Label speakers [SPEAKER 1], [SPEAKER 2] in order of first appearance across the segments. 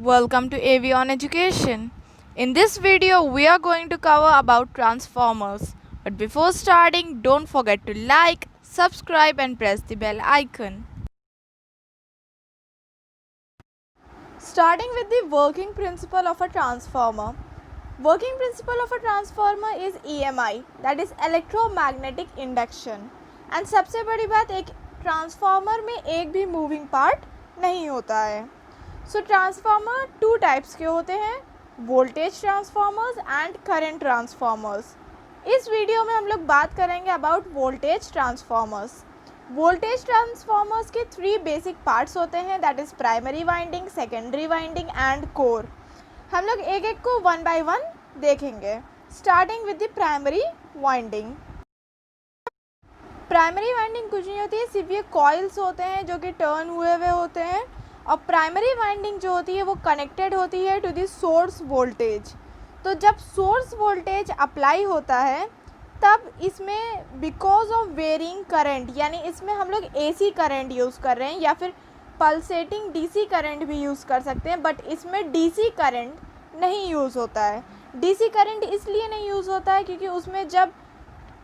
[SPEAKER 1] Welcome to AV on Education. In this video, we are going to cover about transformers. But before starting, don't forget to like, subscribe and press the bell icon. Starting with the working principle of a transformer. Working principle of a transformer is EMI, that is electromagnetic induction. And सबसे बड़ी बात एक transformer में एक भी moving part नहीं होता है. सो ट्रांसफार्मर टू टाइप्स के होते हैं, voltage transformers and current transformers. इस वीडियो में हम लोग बात करेंगे about voltage transformers. Voltage transformers के 3 बेसिक पार्ट्स होते हैं, that is primary winding, secondary winding and core. हम लोग एक एक को वन बाय वन देखेंगे, starting with the primary winding. Primary winding कुछ नहीं होती है, सिर्फ ये कॉइल्स होते हैं जो कि टर्न हुए हुए होते हैं. और प्राइमरी वाइंडिंग जो होती है वो कनेक्टेड होती है टू द सोर्स वोल्टेज. तो जब सोर्स वोल्टेज अप्लाई होता है तब इसमें बिकॉज ऑफ वेरिंग करंट, यानी इसमें हम लोग एसी करंट यूज़ कर रहे हैं या फिर पल्सेटिंग डीसी करंट भी यूज़ कर सकते हैं, बट इसमें डीसी करंट नहीं यूज़ होता है. डीसी करंट इसलिए नहीं यूज़ होता है क्योंकि उसमें जब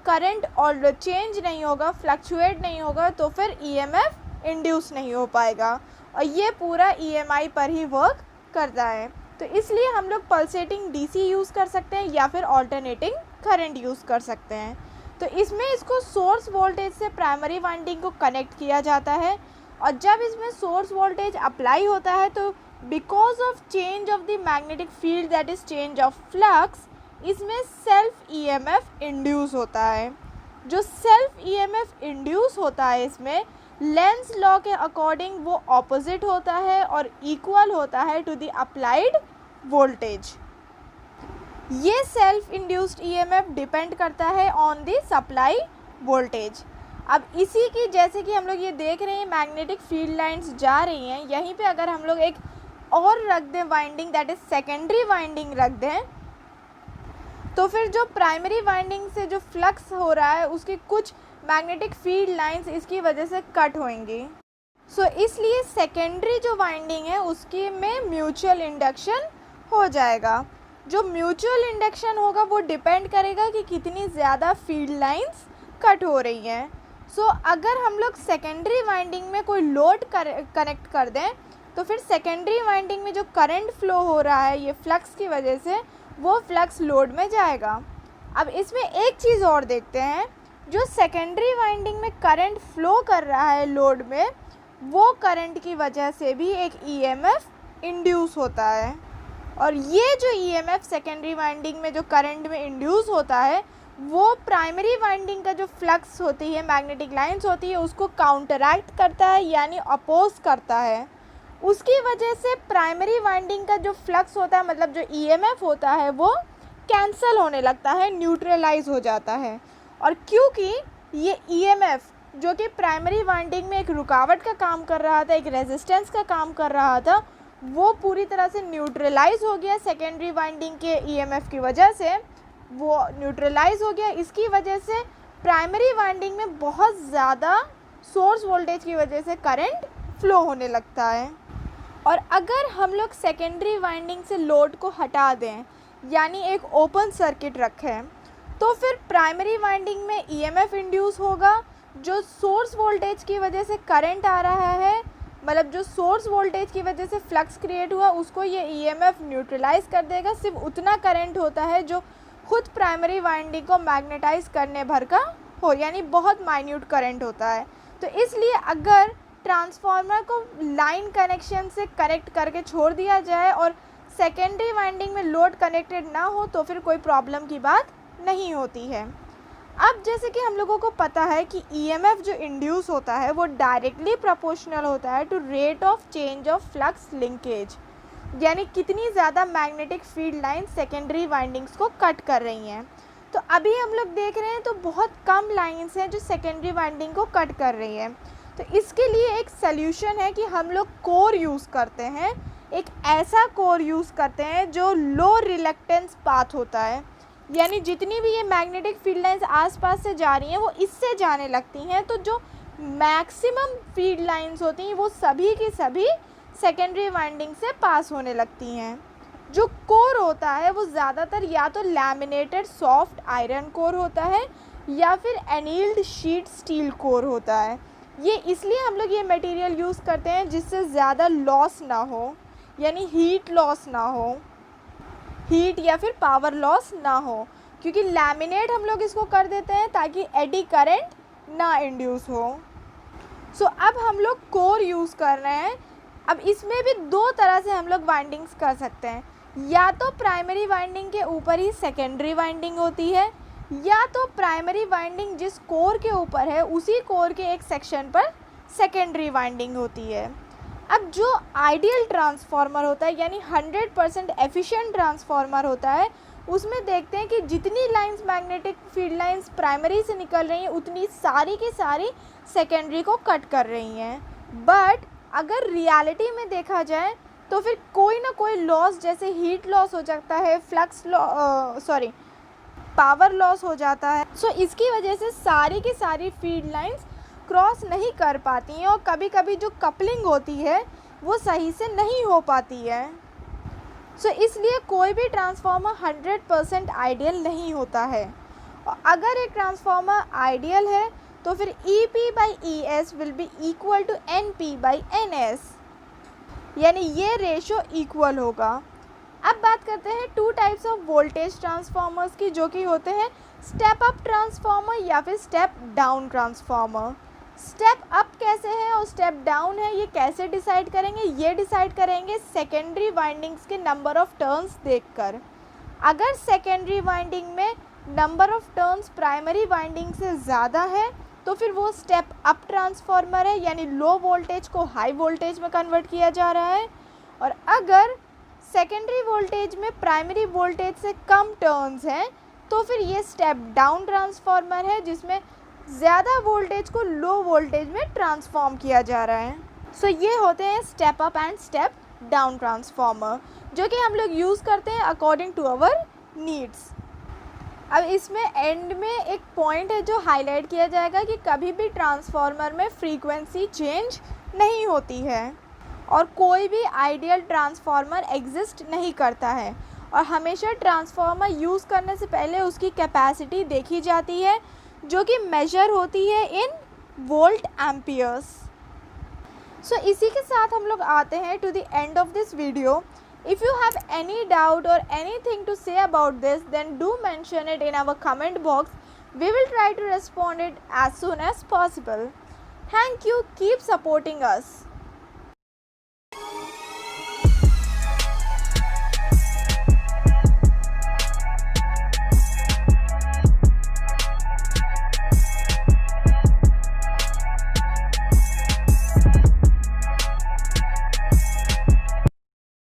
[SPEAKER 1] करंट और चेंज नहीं होगा, फ्लक्चुएट नहीं होगा, तो फिर ईएमएफ इंड्यूस नहीं हो पाएगा और ये पूरा ईएमआई पर ही वर्क करता है. तो इसलिए हम लोग पल्सेटिंग डीसी यूज़ कर सकते हैं या फिर ऑल्टरनेटिंग करंट यूज़ कर सकते हैं. तो इसमें इसको सोर्स वोल्टेज से प्राइमरी वाइंडिंग को कनेक्ट किया जाता है और जब इसमें सोर्स वोल्टेज अप्लाई होता है तो because of change of the magnetic field, that is change of flux, इसमें सेल्फ ईएमएफ इंड्यूस होता है. जो सेल्फ ईएमएफ इंड्यूस होता है इसमें लेंस लॉ के अकॉर्डिंग वो ऑपोजिट होता है और इक्वल होता है टू द अप्लाइड वोल्टेज. ये सेल्फ इंड्यूस्ड ईएमएफ डिपेंड करता है ऑन द सप्लाई वोल्टेज. अब इसी की जैसे कि हम लोग ये देख रहे हैं मैग्नेटिक फील्ड लाइंस जा रही हैं, यहीं पे अगर हम लोग एक और रख दें winding, that is secondary winding रख दें, तो फिर जो प्राइमरी वाइंडिंग से जो फ्लक्स हो रहा है उसकी कुछ मैग्नेटिक फील्ड लाइंस इसकी वजह से कट होंगी. सो इसलिए सेकेंडरी जो वाइंडिंग है उसकी में म्यूचुअल इंडक्शन हो जाएगा. जो म्यूचुअल इंडक्शन होगा वो डिपेंड करेगा कि कितनी ज़्यादा फील्ड लाइंस कट हो रही हैं. सो अगर हम लोग सेकेंडरी वाइंडिंग में कोई लोड कनेक्ट कर दें तो फिर सेकेंडरी वाइंडिंग में जो करंट फ्लो हो रहा है ये फ्लक्स की वजह से, वो फ्लक्स लोड में जाएगा. अब इसमें एक चीज़ और देखते हैं, जो सेकेंडरी वाइंडिंग में करंट फ्लो कर रहा है लोड में, वो करंट की वजह से भी एक ईएमएफ इंड्यूस होता है. और ये जो ईएमएफ सेकेंडरी वाइंडिंग में जो करंट में इंड्यूस होता है वो प्राइमरी वाइंडिंग का जो फ्लक्स होती है, मैग्नेटिक लाइंस होती है, उसको काउंटरैक्ट करता है यानी अपोज करता है. उसकी वजह से प्राइमरी वाइंडिंग का जो फ्लक्स होता है, मतलब जो ईएमएफ होता है, वो कैंसिल होने लगता है, न्यूट्रलाइज हो जाता है. और क्योंकि ये ईएमएफ जो कि प्राइमरी वाइंडिंग में एक रुकावट का काम कर रहा था, एक रेजिस्टेंस का काम कर रहा था, वो पूरी तरह से न्यूट्रलाइज हो गया सेकेंडरी वाइंडिंग के ईएमएफ की वजह से, वो न्यूट्रलाइज हो गया. इसकी वजह से प्राइमरी वाइंडिंग में बहुत ज़्यादा सोर्स वोल्टेज की वजह से करंट फ्लो होने लगता है. और अगर हम लोग सेकेंडरी वाइंडिंग से लोड को हटा दें यानी एक ओपन सर्किट रखें, तो फिर प्राइमरी वाइंडिंग में ईएमएफ इंड्यूस होगा. जो सोर्स वोल्टेज की वजह से करंट आ रहा है, मतलब जो सोर्स वोल्टेज की वजह से फ्लक्स क्रिएट हुआ, उसको ये ईएमएफ न्यूट्रलाइज कर देगा. सिर्फ उतना करंट होता है जो खुद प्राइमरी वाइंडिंग को मैग्नेटाइज करने भर का हो, यानी बहुत माइन्यूट करंट होता है. तो इसलिए अगर ट्रांसफार्मर को लाइन कनेक्शन से कनेक्ट करके छोड़ दिया जाए और सेकेंडरी वाइंडिंग में लोड कनेक्टेड ना हो तो फिर कोई प्रॉब्लम की बात नहीं होती है. अब जैसे कि हम लोगों को पता है कि ईएमएफ जो इंड्यूस होता है वो डायरेक्टली प्रोपोर्शनल होता है to rate of change of flux linkage, यानी कितनी ज़्यादा magnetic field line secondary windings को कट कर रही हैं. तो अभी हम लोग देख रहे हैं तो बहुत कम लाइंस हैं जो सेकेंडरी वाइंडिंग को कट कर रही हैं. तो इसके लिए एक सल्यूशन है कि हम लोग कोर यूज़ करते हैं. एक ऐसा कोर यूज़ करते हैं जो लो रिलक्टेंस पाथ होता है, यानी जितनी भी ये मैग्नेटिक फील्ड लाइंस आसपास से जा रही हैं वो इससे जाने लगती हैं. तो जो मैक्सिमम फील्ड लाइंस होती हैं वो सभी की सभी सेकेंडरी वाइंडिंग से पास होने लगती हैं। जो कोर होता है वो ज़्यादातर या तो लैमिनेटेड सॉफ्ट आयरन कोर होता है या फिर एनील्ड शीट स्टील कोर होता है। ये इसलिए हम लोग ये मटेरियल यूज़ करते हैं जिससे ज़्यादा लॉस ना हो, यानी हीट लॉस ना हो, हीट या फिर पावर लॉस ना हो, क्योंकि लैमिनेट हम लोग इसको कर देते हैं ताकि एडी करंट ना इंड्यूस हो। सो अब हम लोग कोर यूज़ कर रहे हैं। अब इसमें भी दो तरह से हम लोग वाइंडिंग्स कर सकते हैं, या तो प्राइमरी वाइंडिंग के ऊपर ही सेकेंडरी वाइंडिंग होती है, या तो प्राइमरी वाइंडिंग जिस कोर के ऊपर है उसी कोर के एक सेक्शन पर सेकेंडरी वाइंडिंग होती है। अब जो आइडियल ट्रांसफार्मर होता है, यानी 100% एफिशिएंट ट्रांसफार्मर होता है, उसमें देखते हैं कि जितनी lines magnetic field lines primary से निकल रही हैं उतनी सारी की सारी सेकेंडरी को कट कर रही हैं। बट अगर रियलिटी में देखा जाए तो फिर कोई ना कोई लॉस, जैसे हीट लॉस हो जाता है, पावर लॉस हो जाता है। सो इसकी वजह से सारी की सारी फील्ड लाइंस क्रॉस नहीं कर पाती हैं और कभी कभी जो कपलिंग होती है वो सही से नहीं हो पाती है। सो इसलिए कोई भी ट्रांसफार्मर 100% आइडियल नहीं होता है। और अगर एक ट्रांसफार्मर आइडियल है तो फिर EP/ES will be equal to NP/NS, यानी ये रेशो इक्वल होगा। अब बात करते हैं two types of voltage transformers की, जो कि होते हैं स्टेप अप ट्रांसफार्मर या फिर step down transformer. Step up कैसे है और स्टेप डाउन है ये कैसे डिसाइड करेंगे, ये डिसाइड करेंगे सेकेंडरी वाइंडिंग्स के नंबर ऑफ टर्न्स देखकर। अगर सेकेंडरी वाइंडिंग में number of turns primary winding से ज़्यादा है तो फिर वो स्टेप अप ट्रांसफार्मर है, यानी लो वोल्टेज को हाई वोल्टेज में कन्वर्ट किया जा रहा है। और अगर सेकेंडरी वोल्टेज में प्राइमरी वोल्टेज से कम टर्न्स हैं तो फिर ये स्टेप डाउन ट्रांसफार्मर है, जिसमें ज़्यादा वोल्टेज को लो वोल्टेज में ट्रांसफॉर्म किया जा रहा है। सो ये होते हैं step up and step down transformer, जो कि हम लोग यूज़ करते हैं अकॉर्डिंग टू आवर नीड्स। अब इसमें एंड में एक पॉइंट है जो हाईलाइट किया जाएगा कि कभी भी ट्रांसफार्मर में फ्रीक्वेंसी चेंज नहीं होती है और कोई भी आइडियल ट्रांसफार्मर एग्जिस्ट नहीं करता है। और हमेशा ट्रांसफार्मर यूज़ करने से पहले उसकी कैपेसिटी देखी जाती है, जो कि मेजर होती है इन वोल्ट एम्पियर्स। सो इसी के साथ हम लोग आते हैं to the end of this video. If you have any doubt or anything to say about this, then do mention it in our comment box. We will try to respond it as soon as possible. Thank you. Keep supporting us.